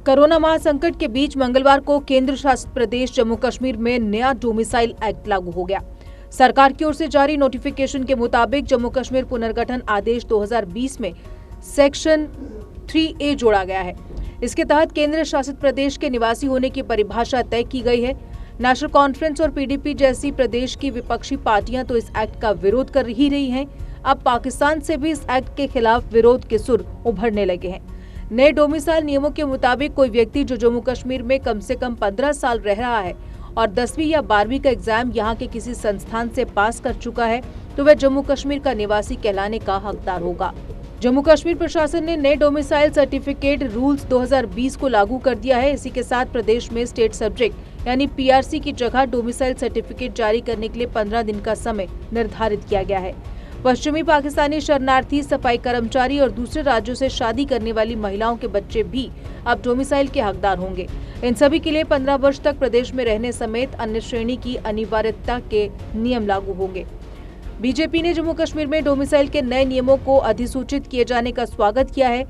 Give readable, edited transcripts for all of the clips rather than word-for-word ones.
Corona महासंकट के बीच मंगलवार को केंद्र शासित प्रदेश जम्मू कश्मीर में नया डोमिसाइल एक्ट लागू हो गया। सरकार की ओर से जारी नोटिफिकेशन के मुताबिक जम्मू कश्मीर पुनर्गठन आदेश 2020 में सेक्शन 3A जोड़ा गया है। इसके तहत केंद्र शासित प्रदेश के निवासी होने की परिभाषा तय की गई है। नेशनल कॉन्फ्रेंस और PDP जैसी प्रदेश की विपक्षी पार्टियां तो इस एक्ट का विरोध कर ही रही हैं। अब पाकिस्तान से भी इस एक्ट के खिलाफ विरोध के सुर उभरने लगे हैं। नए डोमिसाइल नियमों के मुताबिक कोई व्यक्ति जो जम्मू कश्मीर में कम से कम 15 साल रह रहा है और 10वीं या 12वीं का एग्जाम यहां के किसी संस्थान से पास कर चुका है तो वह जम्मू कश्मीर का निवासी कहलाने का हकदार होगा। जम्मू कश्मीर प्रशासन ने नए डोमिसाइल सर्टिफिकेट रूल्स 2020 को लागू कर दिया है। इसी के साथ प्रदेश में स्टेट सब्जेक्ट यानी PRC की जगह डोमिसाइल सर्टिफिकेट जारी करने के लिए 15 दिन का समय निर्धारित किया गया है। पश्चिमी पाकिस्तानी शरणार्थी, सफाई कर्मचारी और दूसरे राज्यों से शादी करने वाली महिलाओं के बच्चे भी अब डोमिसाइल के हकदार होंगे। इन सभी के लिए 15 वर्ष तक प्रदेश में रहने समेत अन्य श्रेणी की अनिवार्यता के नियम लागू होंगे। बीजेपी ने जम्मू कश्मीर में डोमिसाइल के नए नियमों को अधिसूचित किए जाने का स्वागत किया है।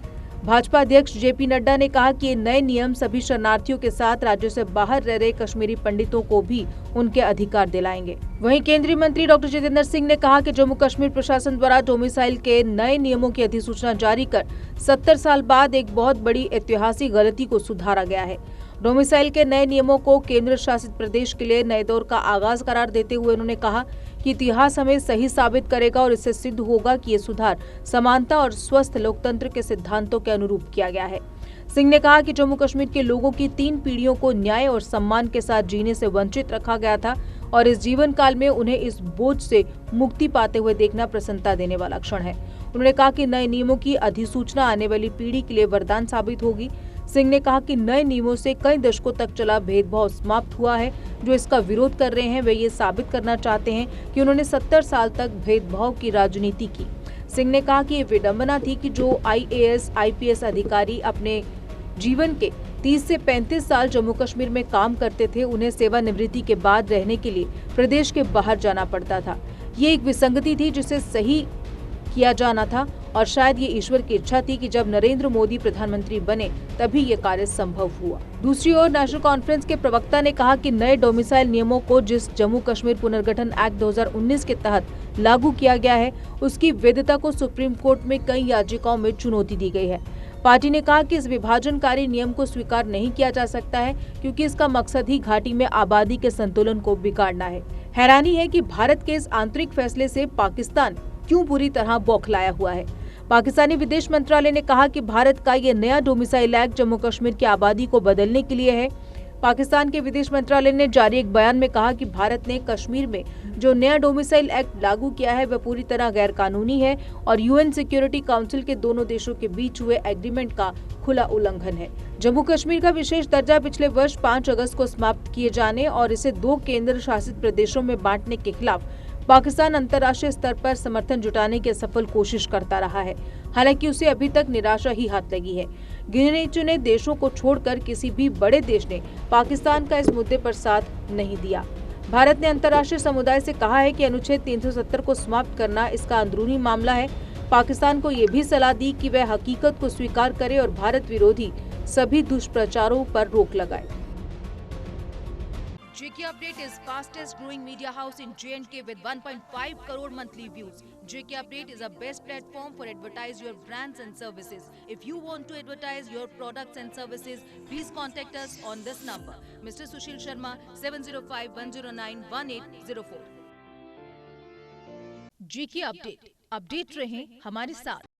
भाजपा अध्यक्ष JP नड्डा ने कहा कि ये नए नियम सभी शरणार्थियों के साथ राज्यों से बाहर रह रहे कश्मीरी पंडितों को भी उनके अधिकार दिलाएंगे। वहीं केंद्रीय मंत्री डॉक्टर जितेंद्र सिंह ने कहा कि जम्मू कश्मीर प्रशासन द्वारा डोमिसाइल के नए नियमों की अधिसूचना जारी कर 70 साल बाद एक बहुत बड़ी ऐतिहासिक गलती को सुधारा गया है। डोमिसाइल के नए नियमों को केंद्र शासित प्रदेश के लिए नए दौर का आगाज करार देते हुए उन्होंने कहा कि इतिहास हमें सही साबित करेगा और इससे सिद्ध होगा कि ये सुधार समानता और स्वस्थ लोकतंत्र के सिद्धांतों के अनुरूप किया गया है। सिंह ने कहा कि जम्मू कश्मीर के लोगों की 3 पीढ़ियों को न्याय और सम्मान के साथ जीने से वंचित रखा गया था और इस जीवन काल में उन्हें इस बोझ से मुक्ति पाते हुए देखना प्रसन्नता देने वाला क्षण है। उन्होंने कहा कि नए नियमों की अधिसूचना आने वाली पीढ़ी के लिए वरदान साबित होगी। सिंह ने कहा कि नए नियमों से कई दशकों तक चला भेदभाव समाप्त हुआ है। जो इसका विरोध कर रहे हैं वे ये साबित करना चाहते हैं कि उन्होंने 70 साल तक भेदभाव की राजनीति की। सिंह ने कहा कि ये विडंबना थी कि जो IAS, IPS अधिकारी अपने जीवन के 30 से 35 साल जम्मू कश्मीर में काम करते थे, उन्हें सेवानिवृत्ति के बाद रहने के लिए प्रदेश के बाहर जाना पड़ता था। ये एक विसंगति थी जिसे सही किया जाना था और शायद ये ईश्वर की इच्छा थी कि जब नरेंद्र मोदी प्रधानमंत्री बने तभी ये कार्य संभव हुआ। दूसरी ओर नेशनल कॉन्फ्रेंस के प्रवक्ता ने कहा कि नए डोमिसाइल नियमों को जिस जम्मू कश्मीर पुनर्गठन एक्ट 2019 के तहत लागू किया गया है उसकी वैधता को सुप्रीम कोर्ट में कई याचिकाओं में चुनौती दी गई है। पार्टी ने कहा कि इस विभाजनकारी नियम को स्वीकार नहीं किया जा सकता है क्योंकि इसका मकसद ही घाटी में आबादी के संतुलन को बिगाड़ना है। हैरानी है कि भारत के इस आंतरिक फैसले से पाकिस्तान क्यों पूरी तरह बौखलाया हुआ है। पाकिस्तानी विदेश मंत्रालय ने कहा कि भारत का ये नया डोमिसाइल एक्ट जम्मू कश्मीर की आबादी को बदलने के लिए है। पाकिस्तान के विदेश मंत्रालय ने जारी एक बयान में कहा कि भारत ने कश्मीर में जो नया डोमिसाइल एक्ट लागू किया है वह पूरी तरह गैर कानूनी है और UN सिक्योरिटी काउंसिल के दोनों देशों के बीच हुए एग्रीमेंट का खुला उल्लंघन है। जम्मू कश्मीर का विशेष दर्जा पिछले वर्ष 5 अगस्त को समाप्त किए जाने और इसे 2 केंद्र शासित प्रदेशों में बांटने के खिलाफ पाकिस्तान अंतर्राष्ट्रीय स्तर पर समर्थन जुटाने की सफल कोशिश करता रहा है। हालांकि उसे अभी तक निराशा ही हाथ लगी है। गिने चुने देशों को छोड़कर किसी भी बड़े देश ने पाकिस्तान का इस मुद्दे पर साथ नहीं दिया। भारत ने अंतर्राष्ट्रीय समुदाय से कहा है कि अनुच्छेद 370 को समाप्त करना इसका अंदरूनी मामला है। पाकिस्तान को ये भी सलाह दी कि वह हकीकत को स्वीकार करे और भारत विरोधी सभी दुष्प्रचारों पर रोक लगाए। JK Update is fastest growing media house in J&K with 1.5 crore monthly views. JK Update is a best platform for advertise your brands and services. If you want to advertise your products and services, please contact us on this number. Mr. Sushil Sharma 705-109-1804. JK Update. Update रहें हमारे साथ।